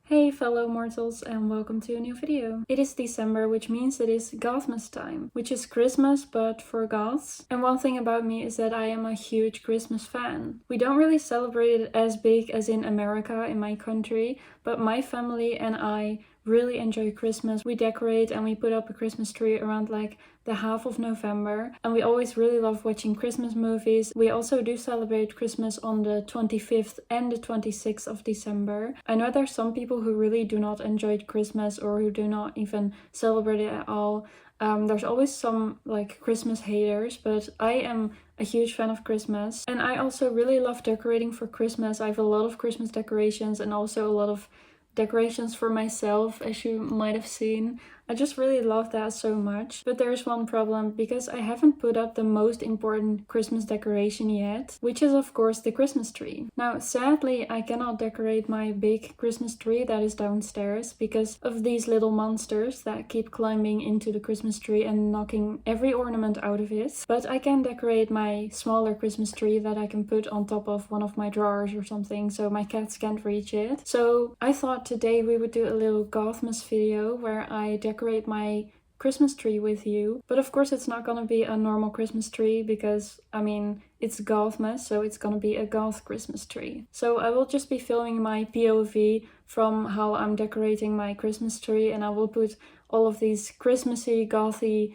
Hey fellow mortals and welcome to a new video. It is December, which means it is GOTHMAS time, which is Christmas but for goths. And one thing about me is that I am a huge Christmas fan. We don't really celebrate it as big as in America, in my country, but my family and I really enjoy Christmas. We decorate and we put up a Christmas tree around like the half of November, and we always really love watching Christmas movies. We also do celebrate Christmas on the 25th and the 26th of December. I know there's some people who really do not enjoy Christmas or who do not even celebrate it at all. There's always some like Christmas haters, but I am a huge fan of Christmas, and I also really love decorating for Christmas. I have a lot of Christmas decorations and also a lot of decorations for myself, as you might have seen. I just really love that so much. But there's one problem, because I haven't put up the most important Christmas decoration yet, which is of course the Christmas tree. Now sadly I cannot decorate my big Christmas tree that is downstairs because of these little monsters that keep climbing into the Christmas tree and knocking every ornament out of it. But I can decorate my smaller Christmas tree that I can put on top of one of my drawers or something so my cats can't reach it. So I thought today we would do a little GOTHMAS video where I decorate my Christmas tree with you. But of course it's not gonna be a normal Christmas tree because, I mean, it's GOTHMAS, so it's gonna be a goth Christmas tree. So I will just be filming my POV from how I'm decorating my Christmas tree, and I will put all of these Christmassy, gothy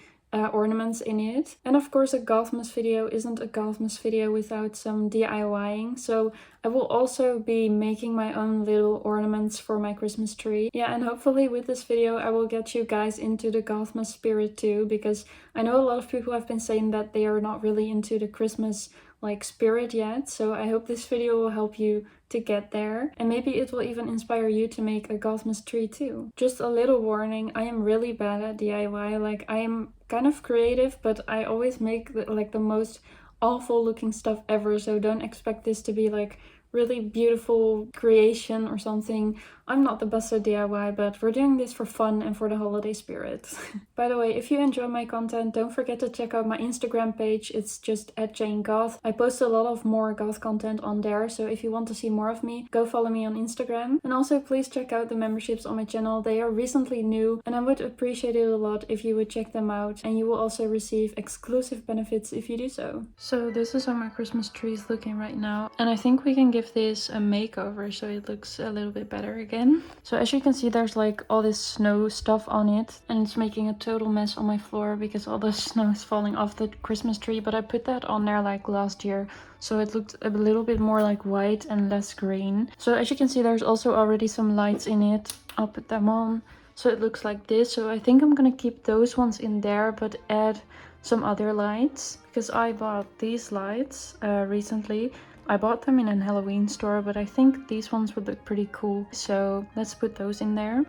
ornaments in it. And of course a GOTHMAS video isn't a GOTHMAS video without some DIYing, so I will also be making my own little ornaments for my Christmas tree. Yeah, and hopefully with this video I will get you guys into the GOTHMAS spirit too, because I know a lot of people have been saying that they are not really into the Christmas like spirit yet, so I hope this video will help you to get there, and maybe it will even inspire you to make a GOTHMAS tree too. Just a little warning, I am really bad at DIY. Like, I am kind of creative, but I always make the most awful looking stuff ever, so don't expect this to be like really beautiful creation or something. I'm not the best at DIY, but we're doing this for fun and for the holiday spirit. By the way, if you enjoy my content, don't forget to check out my Instagram page. It's just @JaneGoth. I post a lot of more goth content on there, so if you want to see more of me, go follow me on Instagram. And also please check out the memberships on my channel. They are recently new, and I would appreciate it a lot if you would check them out, and you will also receive exclusive benefits if you do so. So this is how my Christmas tree is looking right now, and I think we can give this a makeover so it looks a little bit better again. So as you can see, there's like all this snow stuff on it, and it's making a total mess on my floor because all the snow is falling off the Christmas tree. But I put that on there like last year, so it looked a little bit more like white and less green. So as you can see, there's also already some lights in it. I'll put them on so it looks like this. So I think I'm gonna keep those ones in there but add some other lights, because I bought these lights recently. I bought them in a Halloween store, but I think these ones would look pretty cool, so let's put those in there.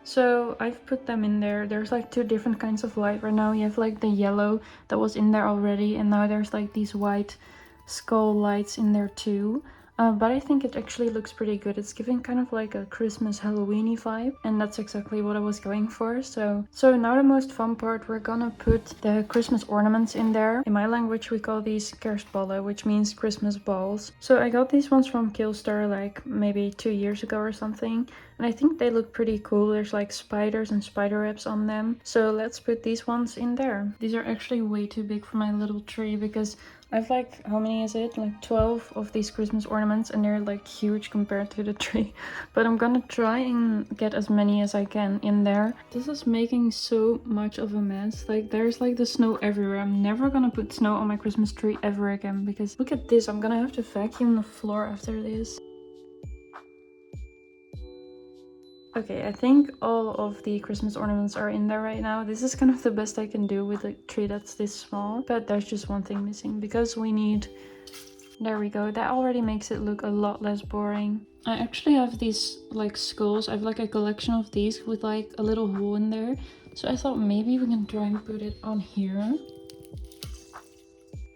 So I've put them in there. There's like two different kinds of light right now. You have like the yellow that was in there already, and now there's like these white skull lights in there too. But I think it actually looks pretty good. It's giving kind of like a Christmas Halloween-y vibe, and that's exactly what I was going for. So now the most fun part, we're gonna put the Christmas ornaments in there. In my language we call these kerstballen, which means Christmas balls. So I got these ones from Killstar like maybe 2 years ago or something, and I think they look pretty cool. There's like spiders and spider webs on them. So let's put these ones in there. These are actually way too big for my little tree because I've like, how many is it? Like 12 of these Christmas ornaments, and they're like huge compared to the tree. But I'm gonna try and get as many as I can in there. This is making so much of a mess. Like, there's like the snow everywhere. I'm never gonna put snow on my Christmas tree ever again, because look at this. I'm gonna have to vacuum the floor after this. Okay, I think all of the Christmas ornaments are in there right now. This is kind of the best I can do with a tree that's this small. But there's just one thing missing, because we need... There we go. That already makes it look a lot less boring. I actually have these like skulls. I have like a collection of these with like a little hole in there. So I thought maybe we can try and put it on here.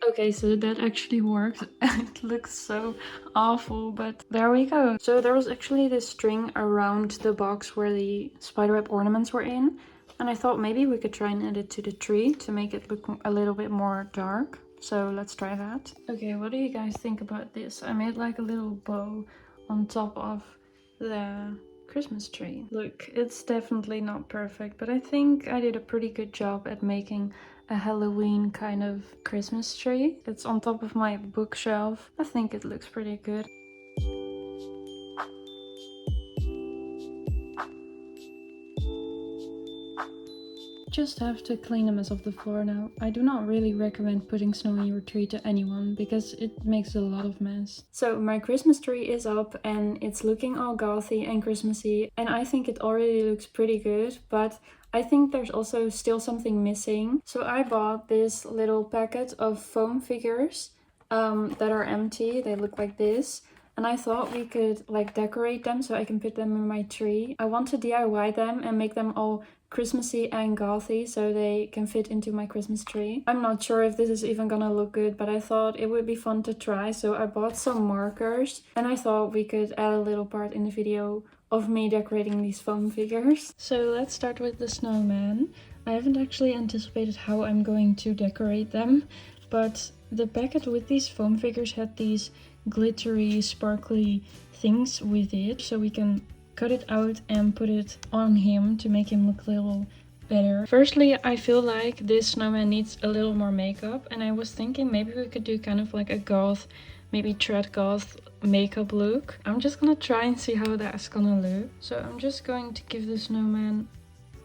Okay, so that actually worked. It looks so awful, but there we go. So there was actually this string around the box where the spiderweb ornaments were in, and I thought maybe we could try and add it to the tree to make it look a little bit more dark. So let's try that. Okay, what do you guys think about this? I made like a little bow on top of the Christmas tree. Look, it's definitely not perfect, but I think I did a pretty good job at making a Halloween kind of Christmas tree. It's on top of my bookshelf. I think it looks pretty good. Just have to clean a mess off the floor now. I do not really recommend putting snow in your tree to anyone because it makes a lot of mess. So my Christmas tree is up and it's looking all gothy and Christmassy, and I think it already looks pretty good, but I think there's also still something missing. So I bought this little packet of foam figures that are empty. They look like this. And I thought we could like decorate them so I can put them in my tree. I want to DIY them and make them all Christmassy and gothy so they can fit into my Christmas tree. I'm not sure if this is even gonna look good, but I thought it would be fun to try. So I bought some markers and I thought we could add a little part in the video of me decorating these foam figures. So let's start with the snowman. I haven't actually anticipated how I'm going to decorate them, but the packet with these foam figures had these glittery, sparkly things with it, so we can cut it out and put it on him to make him look a little better. Firstly, I feel like this snowman needs a little more makeup, and I was thinking maybe we could do kind of like a goth, maybe trad goth makeup look. I'm just gonna try and see how that's gonna look. So I'm just going to give the snowman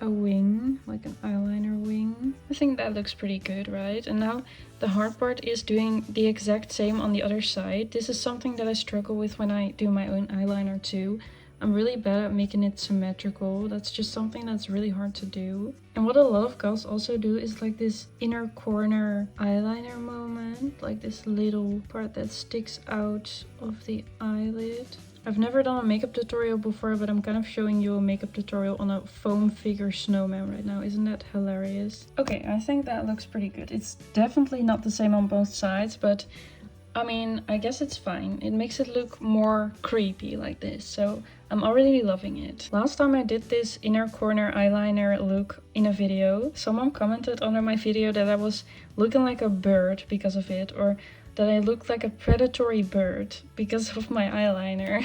a wing, like an eyeliner wing. I think that looks pretty good, right? And now the hard part is doing the exact same on the other side. This is something that I struggle with when I do my own eyeliner too. I'm really bad at making it symmetrical. That's just something that's really hard to do. And what a lot of girls also do is like this inner corner eyeliner moment, like this little part that sticks out of the eyelid. I've never done a makeup tutorial before, but I'm kind of showing you a makeup tutorial on a foam figure snowman right now. Isn't that hilarious? Okay, I think that looks pretty good. It's definitely not the same on both sides, but I mean, I guess it's fine. It makes it look more creepy like this, so I'm already loving it. Last time I did this inner corner eyeliner look in a video, someone commented under my video that I was looking like a bird because of it, or that I looked like a predatory bird because of my eyeliner.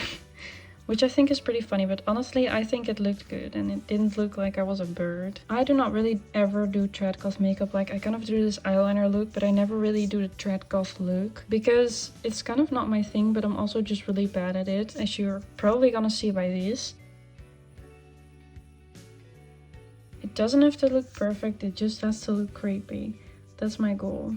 Which I think is pretty funny, but honestly I think it looked good and it didn't look like I was a bird. I do not really ever do trad goth makeup. Like, I kind of do this eyeliner look, but I never really do the trad goth look because it's kind of not my thing, but I'm also just really bad at it, as you're probably gonna see by this. It doesn't have to look perfect, it just has to look creepy. That's my goal.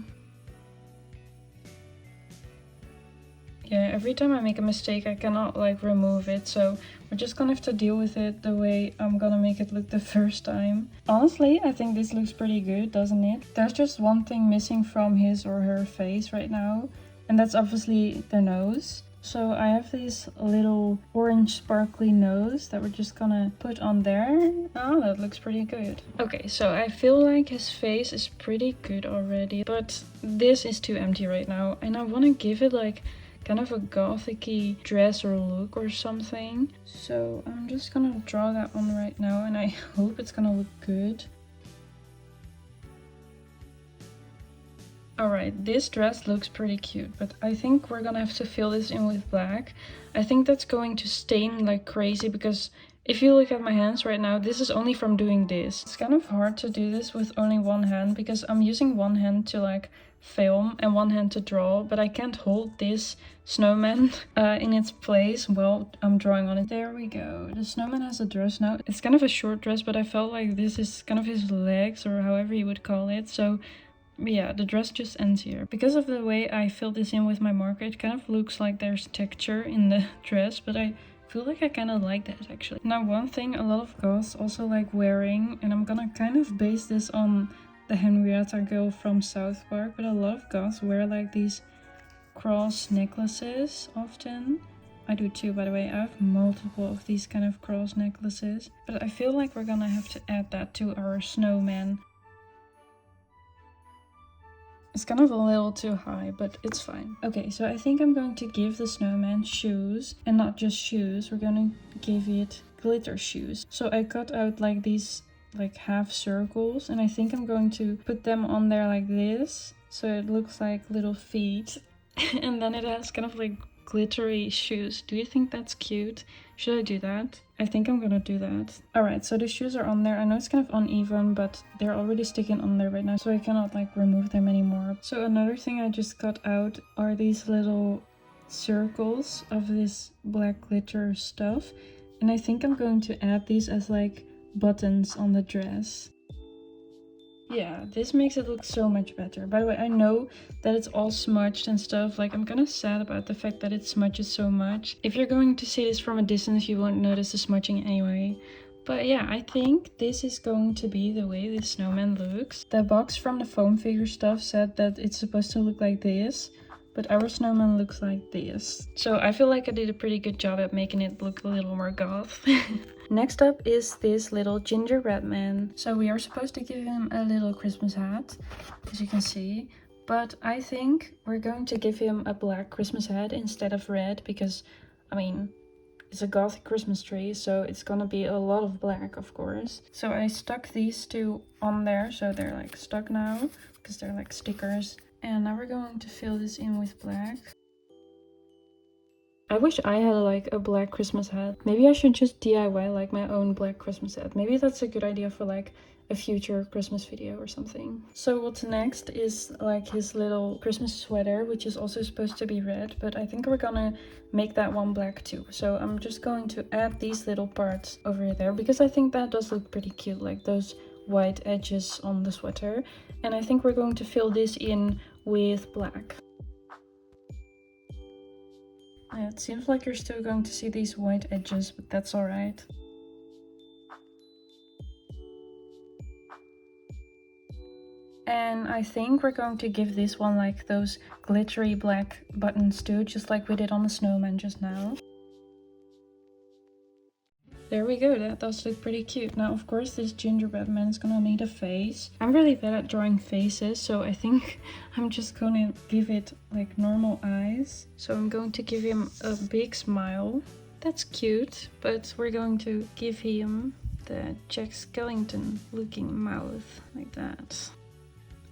Yeah, every time I make a mistake I cannot like remove it, so we're just gonna have to deal with it the way I'm gonna make it look the first time. Honestly, I think this looks pretty good, doesn't it? There's just one thing missing from his or her face right now, and that's obviously the nose. So I have this little orange sparkly nose that we're just gonna put on there. Oh, that looks pretty good. Okay, so I feel like his face is pretty good already, but this is too empty right now, and I want to give it like kind of a gothic-y dress or look or something. So I'm just gonna draw that one right now, and I hope it's gonna look good. Alright, this dress looks pretty cute, but I think we're gonna have to fill this in with black. I think that's going to stain like crazy, because if you look at my hands right now, this is only from doing this. It's kind of hard to do this with only one hand, because I'm using one hand to like film and one hand to draw, but I can't hold this snowman in its place while I'm drawing on it. There we go. The snowman has a dress now. It's kind of a short dress, but I felt like this is kind of his legs, or however you would call it. So yeah, the dress just ends here. Because of the way I filled this in with my marker, it kind of looks like there's texture in the dress, but I feel like I kind of like that actually. Now, one thing a lot of goths also like wearing, and I'm gonna kind of base this on the Henrietta girl from South Park, but a lot of goths wear like these cross necklaces often. I do too, by the way. I have multiple of these kind of cross necklaces, but I feel like we're gonna have to add that to our snowman. It's kind of a little too high, but it's fine. Okay, so I think I'm going to give the snowman shoes, and not just shoes, we're gonna give it glitter shoes. So I cut out like these like half circles, and I think I'm going to put them on there like this, so it looks like little feet. And then it has kind of like glittery shoes. Do you think that's cute? Should I do that? I think I'm gonna do that. Alright, so the shoes are on there. I know it's kind of uneven, but they're already sticking on there right now, so I cannot like remove them anymore. So another thing I just got out are these little circles of this black glitter stuff. And I think I'm going to add these as like buttons on the dress. Yeah, this makes it look so much better. By the way, I know that it's all smudged and stuff. Like, I'm kind of sad about the fact that it smudges so much. If you're going to see this from a distance, you won't notice the smudging anyway. But yeah, I think this is going to be the way this snowman looks. The box from the foam figure stuff said that it's supposed to look like this, but our snowman looks like this. So I feel like I did a pretty good job at making it look a little more goth. Next up is this little gingerbread man. So we are supposed to give him a little Christmas hat, as you can see. But I think we're going to give him a black Christmas hat instead of red, because, I mean, it's a Gothic Christmas tree, so it's gonna be a lot of black, of course. So I stuck these two on there, so they're like stuck now, because they're like stickers. And now we're going to fill this in with black. I wish I had like a black Christmas hat. Maybe I should just DIY like my own black Christmas hat. Maybe that's a good idea for like a future Christmas video or something. So what's next is like his little Christmas sweater, which is also supposed to be red, but I think we're gonna make that one black too. So I'm just going to add these little parts over there, because I think that does look pretty cute, like those white edges on the sweater. And I think we're going to fill this in with black. Yeah, it seems like you're still going to see these white edges, but that's alright. And I think we're going to give this one like those glittery black buttons too, just like we did on the snowman just now. There we go, that does look pretty cute. Now, of course, this gingerbread man is gonna need a face. I'm really bad at drawing faces, so I think I'm just gonna give it like normal eyes. So I'm going to give him a big smile. That's cute, but we're going to give him the Jack Skellington looking mouth, like that.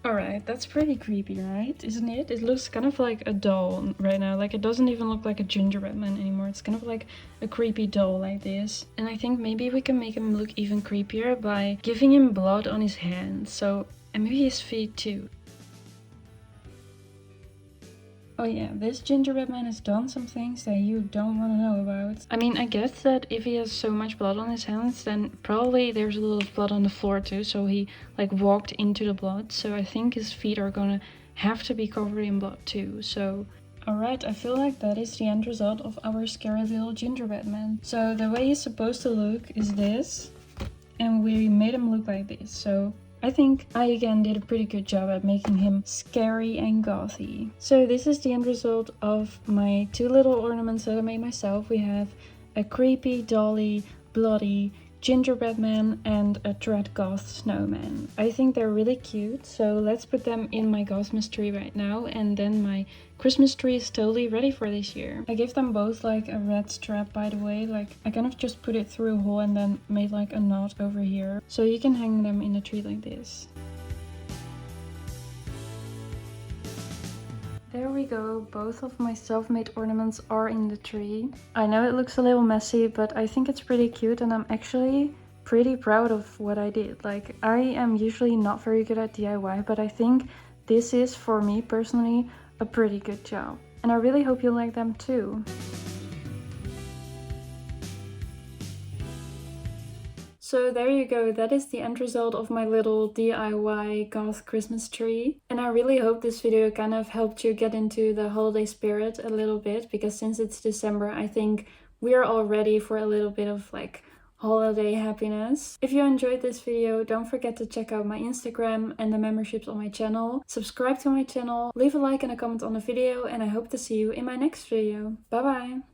Alright, that's pretty creepy, right? Isn't it? It looks kind of like a doll right now. Like, it doesn't even look like a gingerbread man anymore. It's kind of like a creepy doll like this. And I think maybe we can make him look even creepier by giving him blood on his hands. So, and maybe his feet too. Oh yeah, this gingerbread man has done some things that you don't want to know about. I mean, I guess that if he has so much blood on his hands, then probably there's a little blood on the floor too, so he like walked into the blood. So I think his feet are gonna have to be covered in blood too. So alright, I feel like that is the end result of our scary little gingerbread man. So the way he's supposed to look is this, and we made him look like this. So I think I again did a pretty good job at making him scary and gothy. So this is the end result of my two little ornaments that I made myself. We have a creepy, dolly, bloody gingerbread man and a dread goth snowman. I think they're really cute, so let's put them in my GOTHMAS tree right now, and then my Christmas tree is totally ready for this year. I gave them both like a red strap, by the way. Like, I kind of just put it through a hole and then made like a knot over here, so you can hang them in a tree like this. There we go, both of my self-made ornaments are in the tree. I know it looks a little messy, but I think it's pretty cute, and I'm actually pretty proud of what I did. Like, I am usually not very good at DIY, but I think this is, for me personally, a pretty good job. And I really hope you like them too. So there you go, that is the end result of my little DIY goth Christmas tree. And I really hope this video kind of helped you get into the holiday spirit a little bit, because since it's December, I think we're all ready for a little bit of like holiday happiness. If you enjoyed this video, don't forget to check out my Instagram and the memberships on my channel. Subscribe to my channel, leave a like and a comment on the video, and I hope to see you in my next video. Bye bye!